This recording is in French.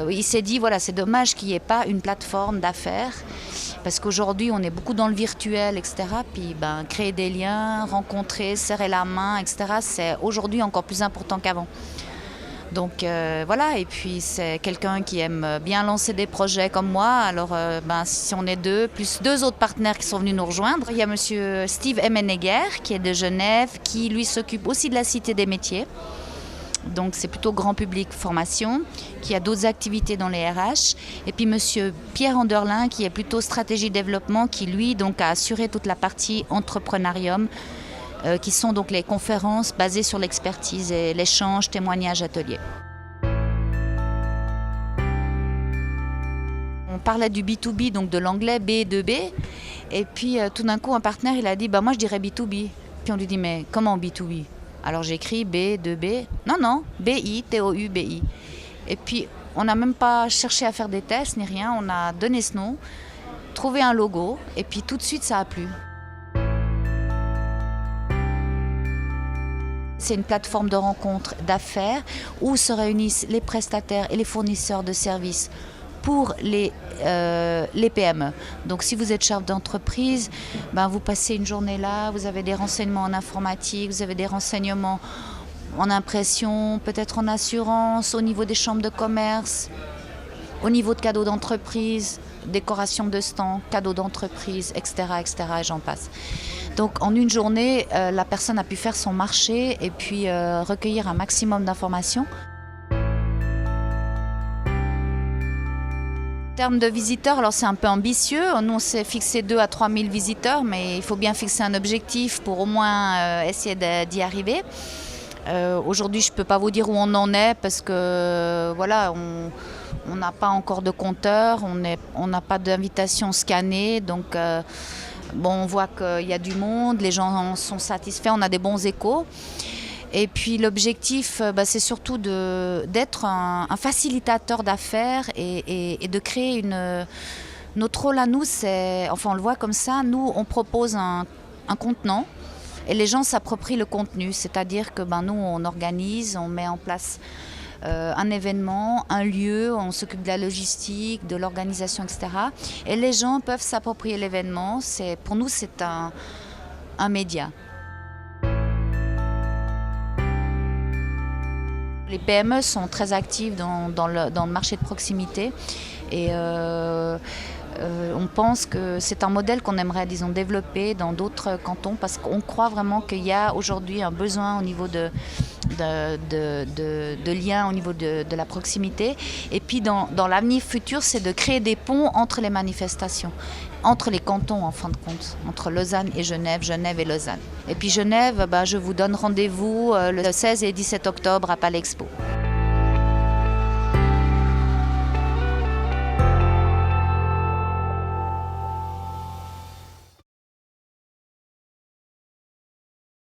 Il s'est dit, voilà, c'est dommage qu'il n'y ait pas une plateforme d'affaires, parce qu'aujourd'hui, on est beaucoup dans le virtuel, etc. Puis créer des liens, rencontrer, serrer la main, etc., c'est aujourd'hui encore plus important qu'avant. Donc voilà, et puis c'est quelqu'un qui aime bien lancer des projets comme moi. Alors si on est deux, plus deux autres partenaires qui sont venus nous rejoindre. Il y a monsieur Steve Emmenegger qui est de Genève, qui lui s'occupe aussi de la Cité des métiers. Donc c'est plutôt grand public formation, qui a d'autres activités dans les RH. Et puis monsieur Pierre Anderlin qui est plutôt stratégie développement, qui lui donc a assuré toute la partie entrepreneurium, qui sont donc les conférences basées sur l'expertise et l'échange, témoignages, ateliers. On parlait du B2B, donc de l'anglais B2B, et puis tout d'un coup un partenaire il a dit moi je dirais B2B. Puis on lui dit mais comment B2B? Alors j'ai écrit B2B, non, BI, TOUBI. Et puis on n'a même pas cherché à faire des tests ni rien, on a donné ce nom, trouvé un logo, et puis tout de suite ça a plu. C'est une plateforme de rencontre d'affaires où se réunissent les prestataires et les fournisseurs de services pour les PME. Donc si vous êtes chef d'entreprise, vous passez une journée là, vous avez des renseignements en informatique, vous avez des renseignements en impression, peut-être en assurance, au niveau des chambres de commerce, au niveau de cadeaux d'entreprise, décoration de stands, cadeaux d'entreprise, etc., et j'en passe. Donc en une journée, la personne a pu faire son marché et puis recueillir un maximum d'informations. En termes de visiteurs, alors c'est un peu ambitieux. Nous, on s'est fixé 2 à 3 000 visiteurs, mais il faut bien fixer un objectif pour au moins essayer d'y arriver. Aujourd'hui, je ne peux pas vous dire où on en est parce que voilà, on n'a pas encore de compteur, on n'a pas d'invitation scannée, donc on voit qu'il y a du monde, les gens sont satisfaits, on a des bons échos. Et puis l'objectif, c'est surtout d'être un facilitateur d'affaires et de créer notre rôle à nous, on le voit comme ça, nous on propose un contenant et les gens s'approprient le contenu, c'est-à-dire que nous on organise, on met en place un événement, un lieu, on s'occupe de la logistique, de l'organisation, etc. Et les gens peuvent s'approprier l'événement, pour nous c'est un média. Les PME sont très actives dans le marché de proximité et on pense que c'est un modèle qu'on aimerait, développer dans d'autres cantons parce qu'on croit vraiment qu'il y a aujourd'hui un besoin au niveau de liens, au niveau de la proximité. Et puis dans l'avenir futur, c'est de créer des ponts entre les manifestations, entre les cantons en fin de compte, entre Lausanne et Genève, Genève et Lausanne. Et puis Genève, je vous donne rendez-vous le 16 et 17 octobre à Palais Expo.